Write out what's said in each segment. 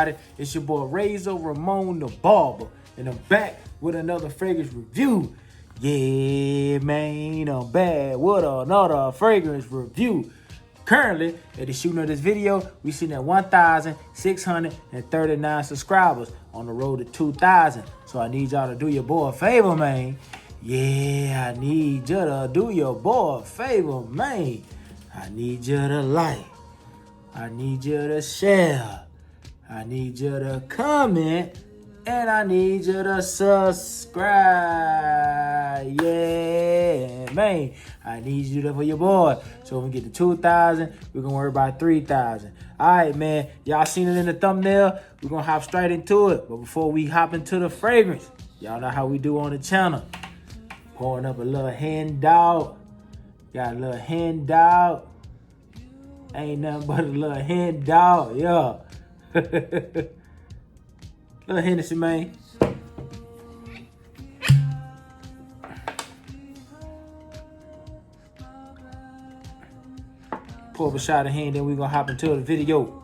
everybody? It's your boy Razor Ramon the Barber, and I'm back with another fragrance review. Yeah, man, I'm back with another fragrance review. Currently, at the shooting of this video, we sitting at 1,639 subscribers on the road to 2,000. So I need y'all to do your boy a favor, man. Yeah, I need you to do your boy a favor, man. I need you to like. I need you to share. I need you to comment. And I need you to subscribe. Yeah, man. I need you to for your boy. So when we get to 2,000, we're going to worry about 3,000. All right, man. Y'all seen it in the thumbnail. We're going to hop straight into it. But before we hop into the fragrance, y'all know how we do on the channel. Pouring up a little handout. Got a little handout. Ain't nothing but a little handout. Yeah. Little Hennessy, man. Pour up a shot of hand, then we're going to hop into the video.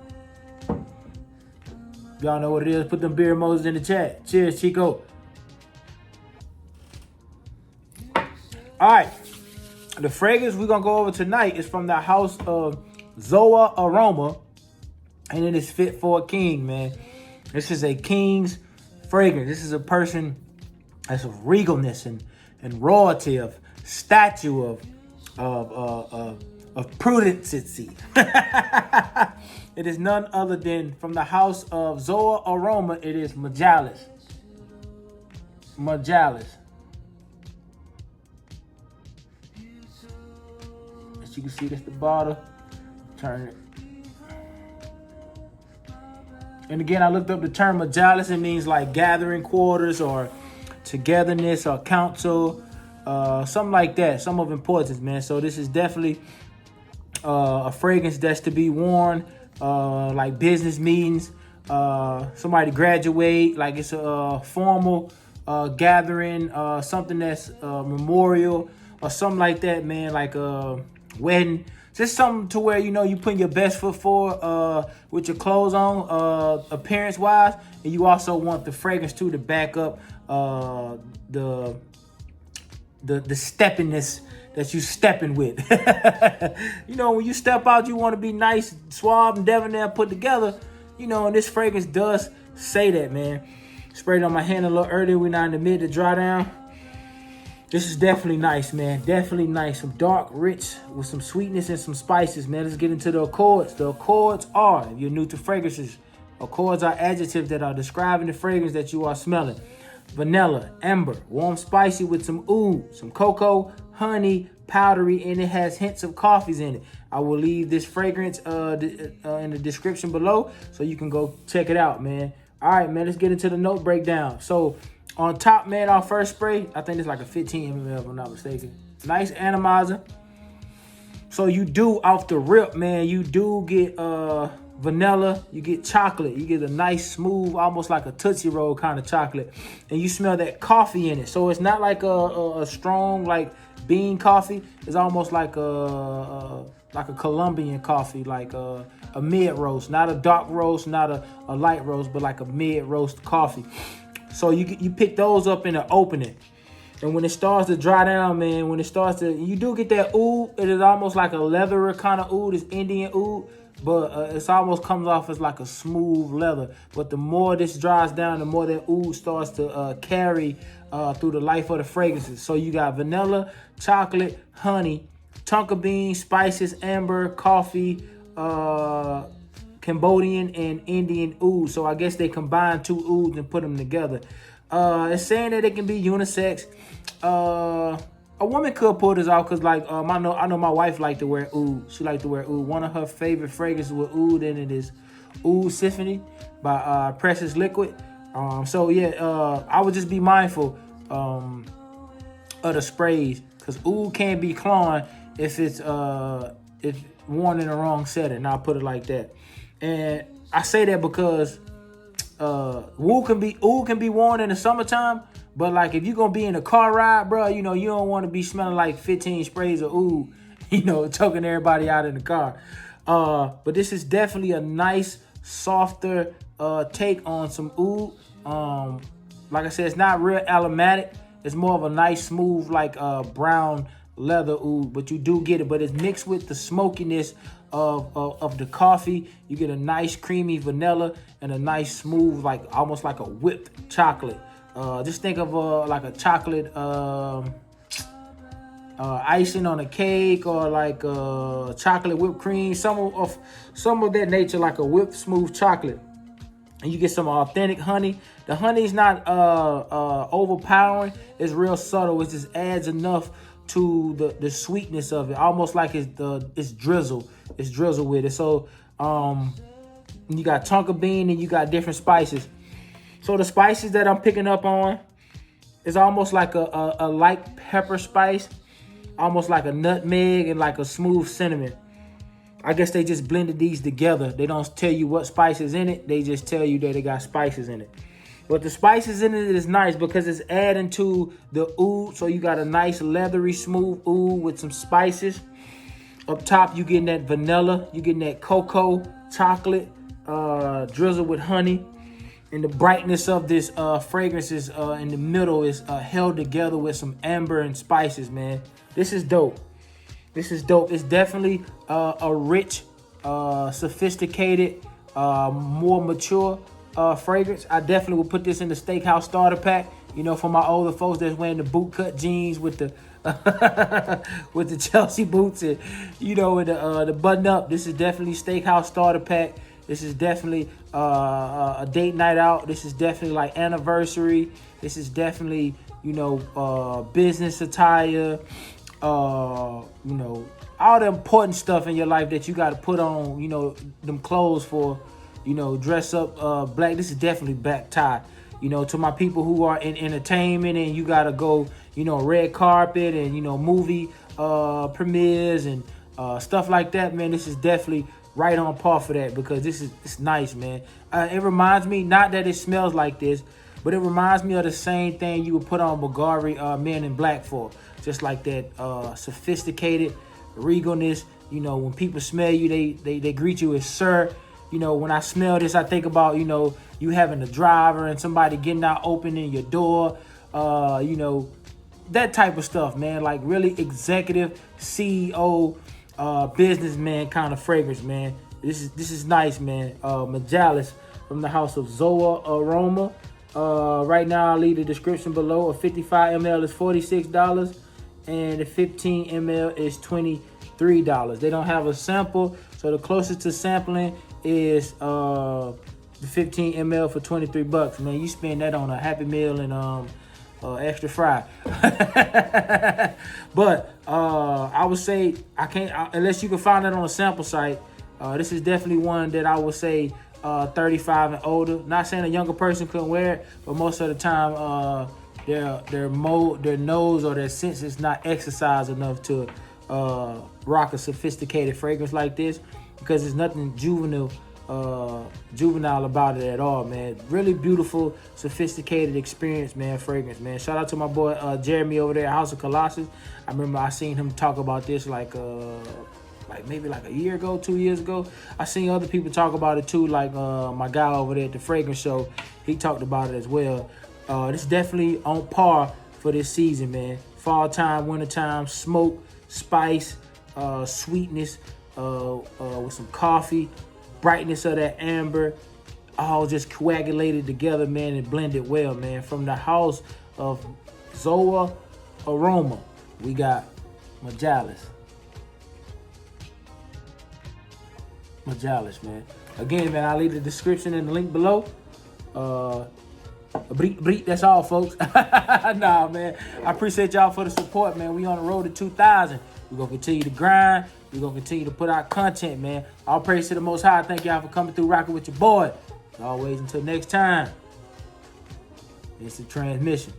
Y'all know what it is. Put them beer emojis in the chat. Cheers, Chico. All right. The fragrance we're going to go over tonight is from the house of Zoha Aroma. And it is fit for a king, man. This is a king's fragrance. This is a person that's of regalness and royalty, of statue, of prudency. It is none other than from the house of Zoha Aroma. It is Majalis. Majalis. As you can see, that's the bottle. Turn it. And again, I looked up the term Majalis. It means like gathering quarters or togetherness or council, something like that. Some of importance, man. So this is definitely a fragrance that's to be worn like business meetings, somebody graduate, like it's a formal gathering, something that's memorial or something like that, man, like a wedding. Just something to where, you know, you putting your best foot forward with your clothes on, appearance-wise. And you also want the fragrance, too, to back up the steppiness that you stepping with. You know, when you step out, you want to be nice, suave, and debonair put together. You know, and this fragrance does say that, man. Sprayed on my hand a little earlier. We're not in the mid to dry down. This is definitely nice, man. Definitely nice. Some dark, rich, with some sweetness and some spices, man. Let's get into the accords. The accords are, if you're new to fragrances, accords are adjectives that are describing the fragrance that you are smelling. Vanilla, amber, warm, spicy with some oud, some cocoa, honey, powdery, and it has hints of coffees in it. I will leave this fragrance in the description below so you can go check it out, man. All right, man. Let's get into the note breakdown. So, on top, man, our first spray, I think it's like a 15 ml if I'm not mistaken. Nice atomizer. So you do, off the rip, man, you do get vanilla, you get chocolate. You get a nice, smooth, almost like a Tootsie Roll kind of chocolate. And you smell that coffee in it. So it's not like a strong, like, bean coffee. It's almost like a Colombian coffee, like a mid-roast. Not a dark roast, not a light roast, but like a mid-roast coffee. So you pick those up in the opening. And when it starts to dry down, man, when it starts to, you do get that oud. It is almost like a leathery kind of oud. It's Indian oud. But it's almost comes off as like a smooth leather. But the more this dries down, the more that oud starts to carry through the life of the fragrances. So you got vanilla, chocolate, honey, tonka bean, spices, amber, coffee, Cambodian and Indian oud. So I guess they combine two ouds and put them together. It's saying that it can be unisex. A woman could pull this off because, like, I know my wife liked to wear oud. She liked to wear oud. One of her favorite fragrances with oud in it is Oud Symphony by Precious Liquid. So yeah, I would just be mindful of the sprays because oud can be clawing if it's worn in the wrong setting. I'll put it like that. And I say that because oud can be worn in the summertime, but like if you're gonna be in a car ride, bro, you know you don't want to be smelling like 15 sprays of oud, you know, choking everybody out in the car. But this is definitely a nice, softer, take on some oud. Like I said, it's not real aromatic. It's more of a nice, smooth, like brown leather oud, but you do get it. But it's mixed with the smokiness of the coffee. You get a nice creamy vanilla and a nice smooth, like almost like a whipped chocolate. Just think of like a chocolate icing on a cake, or like chocolate whipped cream, some of that nature, like a whipped smooth chocolate. And you get some authentic honey. The honey's not overpowering. It's real subtle. It just adds enough to the sweetness of it, almost like it's drizzle. It's drizzle with it. So you got tonka bean and you got different spices. So the spices that I'm picking up on is almost like a light pepper spice, almost like a nutmeg, and like a smooth cinnamon. I guess they just blended these together. They don't tell you what spice is in it. They just tell you that it got spices in it. But the spices in it is nice because it's adding to the oud. So you got a nice leathery, smooth oud with some spices. Up top, you getting that vanilla. You getting that cocoa, chocolate, drizzled with honey. And the brightness of this fragrance is in the middle is held together with some amber and spices, man. This is dope. This is dope. It's definitely a rich, sophisticated, more mature fragrance. I definitely would put this in the steakhouse starter pack. You know, for my older folks that's wearing the bootcut jeans with the with the Chelsea boots and, you know, and the button up. This is definitely steakhouse starter pack. This is definitely a date night out. This is definitely like anniversary. This is definitely, you know, business attire. You know, all the important stuff in your life that you got to put on, you know, them clothes for, you know, dress up black. This is definitely black tie. You know, to my people who are in entertainment and you got to go, you know, red carpet and, you know, movie premieres and stuff like that, man. This is definitely right on par for that, because it's nice, man. It reminds me, not that it smells like this, but it reminds me of the same thing you would put on Bulgari Men in Black for. Just like that sophisticated regalness. You know, when people smell you, they greet you as sir. You know, when I smell this, I think about, you know, you having a driver and somebody getting out, opening your door. You know, that type of stuff, man. Like really executive CEO, businessman kind of fragrance, man. This is nice, man. Majalis from the house of Zoha Aroma. Right now, I'll leave the description below. A 55 ml is $46, and the 15 ml is $23. They don't have a sample, so the closest to sampling is the 15 ml for $23. Man, you spend that on a Happy Meal and extra fry. But I would say unless you can find it on a sample site. This is definitely one that I would say 35 and older. Not saying a younger person couldn't wear it, but most of the time their nose or their sense is not exercised enough to rock a sophisticated fragrance like this, because there's nothing juvenile about it at all, man. Really beautiful, sophisticated experience, man. Fragrance, man. Shout out to my boy Jeremy over there at House of Colossus. I remember I seen him talk about this like maybe like a year ago, 2 years ago. I seen other people talk about it too, like my guy over there at the Fragrance Show. He talked about it as well. This is definitely on par for this season, man. Fall time, winter time, smoke, spice, sweetness, with some coffee, brightness of that amber, all just coagulated together, man, and blended well, man. From the house of Zoha Aroma, we got Majalis. Majalis, man. Again, man, I'll leave the description and the link below. That's all, folks. Nah, man. I appreciate y'all for the support, man. We on the road to 2,000. We're going to continue to grind. We're going to continue to put out content, man. All praise to the Most High. Thank y'all for coming through, rocking with your boy. As always, until next time, it's a transmission.